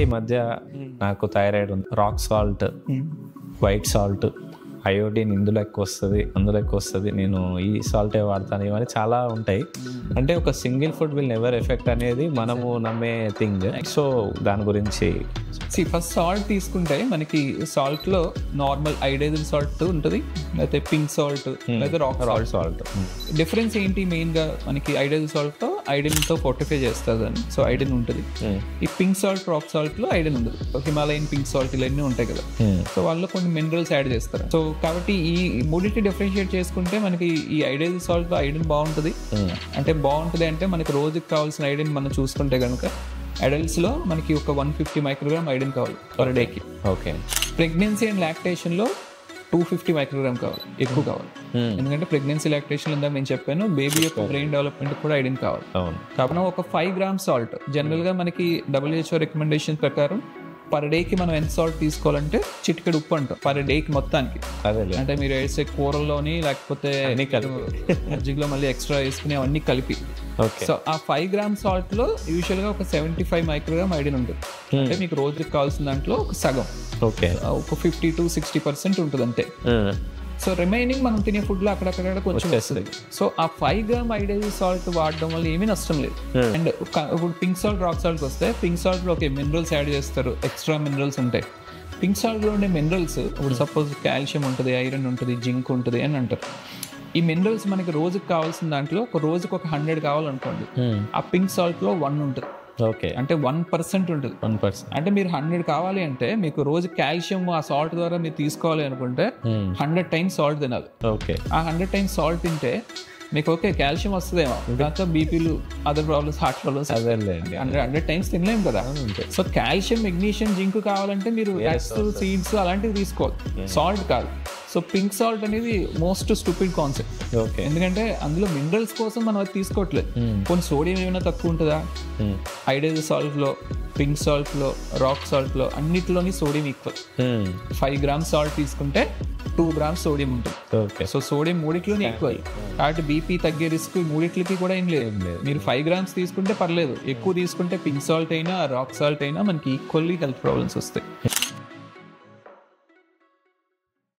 ఈ మధ్య నాకు థైరాయిడ్ ఉంది, rock salt, white salt, iodine ఇందులో ఎక్కువ వస్తుంది, అందులో ఎక్కువ వస్తుంది, నేను ఈ సాల్టే వాడతాను, ఇవన్నీ చాలా ఉంటాయి. అంటే ఒక single food will never effect అనేది మనము నమ్మే థింగ్. సో దాని గురించి ఫస్ట్ సాల్ట్ తీసుకుంటే మనకి సాల్ట్ లో నార్మల్ ఐడైజన్ సాల్ట్ ఉంటుంది, లేకపోతే పింక్ సాల్ట్, లేకపోతే రాక్ సాల్ట్. డిఫరెన్స్ ఏంటి మెయిన్ గా, మనకి ఐడైజన్ సాల్ట్ తో ఐడిన్ తో ఫోర్టిఫై చేస్తుంది అని, సో ఐడిన్ ఉంటుంది. ఈ పింక్ సాల్ట్, రాక్ సాల్ట్ లో ఐడిన్ ఉండదు. హిమాలయన్ పింక్ సాల్ట్ ఇవన్నీ ఉంటాయి కదా, సో వాళ్ళు కొన్ని మినరల్స్ యాడ్ చేస్తారు. సో కాబట్టి ఈ మూడింటి డిఫరెన్షియేట్ చేసుకుంటే మనకి ఈ ఐడైజన్ సాల్ట్ లో ఐడిన్ బాగుంటుంది. అంటే బాగుంటుంది అంటే మనకి రోజుకి కావాల్సిన ఐడిన్ మనం చూసుకుంటే కనుక అడల్ట్స్ లో మనకి ఒక 150 మైక్రోగ్రామ్ ఐడిన్ కావాలి పర్ డేకి. ఓకే. ప్రెగ్నెన్సీ అండ్ లాక్టేషన్ లో 250 మైక్రోగ్రామ్ కావాలి, ఎక్కువ కావాలి. ఎందుకంటే ప్రెగ్నెన్సీ లాక్టేషన్ ఇందాక నేను చెప్పాను, బేబీ యొక్క బ్రెయిన్ డెవలప్మెంట్ కూడా ఐడిన్ కావాలి. కాబట్టి ఒక 5 grams సాల్ట్ జనరల్ గా మనకి WHO రికమెండేషన్ ప్రకారం పర్ డేకి మనం ఎంత సాల్ట్ తీసుకోవాలంటే చిటికెడు ఉప్పు అంటాం పర్ డేకి మొత్తానికి. అంటే మీరు వేసే కూరల్లోని లేకపోతే మజ్జిగలో మళ్ళీ ఎక్స్ట్రా వేసుకుని అవన్నీ కలిపి. సో ఆ 5 grams సాల్ట్ లో యూజువల్ గా ఒక 75 మైక్రోగ్రామ్ ఐడిన్ ఉంటుంది. అంటే మీకు రోజుకి కావాల్సిన దాంట్లో ఒక సగం, ఒక 50 to 60% ఉంటుంది అంతే. సో రిమైనింగ్ మనం తినే ఫుడ్ లో అక్కడక్కడ కొంచెం వస్తుంది. సో ఆ 5 grams ఐడైజన్ సాల్ట్ వాడడం వల్ల ఏమీ నష్టం లేదు. అండ్ ఇప్పుడు పింక్ సాల్ట్, రాక్ సాల్ట్ వస్తే పింక్ సాల్ట్ లో మినరల్స్ యాడ్ చేస్తారు, ఎక్స్ట్రా మినరల్స్ ఉంటాయి. పింక్ సాల్ట్ లో ఉండే మినరల్స్ ఇప్పుడు సపోజ్ కాల్షియం ఉంటుంది, ఐరన్ ఉంటుంది, జింక్ ఉంటుంది అని అంటారు. ఈ మినరల్స్ మనకి రోజుకి కావాల్సిన దాంట్లో ఒక రోజుకి ఒక 100 కావాలనుకోండి, ఆ పింక్ సాల్ట్ లో 1 ఉంటుంది. అంటే 1% ఉంటుంది. 1%. అంటే మీరు 100 కావాలి అంటే మీకు రోజు కాల్షియం ఆ సాల్ట్ ద్వారా మీరు తీసుకోవాలి అనుకుంటే 100 times సాల్ట్ తినాలి. ఆ 100 times సాల్ట్ తింటే మీకు కాల్షియం వస్తుందేమో, దాంతో బీపీలు, other problems, heart problems 100 times తినలేము కదా. సో కాల్షియం, మెగ్నీషియం, జింక్ కావాలంటే మీరు నట్స్, సీడ్స్ అలాంటివి తీసుకోవాలి, సాల్ట్ కాదు. సో పింక్ సాల్ట్ అనేది మోస్ట్ స్టూపిడ్ కాన్సెప్ట్. ఎందుకంటే అందులో మినరల్స్ కోసం మనం అది తీసుకోవట్లేదు. కొన్ని సోడియం ఏమైనా తక్కువ ఉంటుందా? ఐడైజన్ సాల్ట్ లో, పింక్ సాల్ట్ లో, రాక్ సాల్ట్ లో అన్నిటిలోని సోడియం ఈక్వల్. 5 grams సాల్ట్ తీసుకుంటే 2 grams సోడియం ఉంటుంది. సో సోడియం మూడిట్లోనే ఈక్వల్. కాబట్టి బీపీ తగ్గే రిస్క్ మూడిట్లకి కూడా ఏం లేదు. మీరు 5 grams తీసుకుంటే పర్లేదు, ఎక్కువ తీసుకుంటే పింక్ సాల్ట్ అయినా రాక్ సాల్ట్ అయినా మనకి ఈక్వల్లీ హెల్త్ ప్రాబ్లమ్స్ వస్తాయి.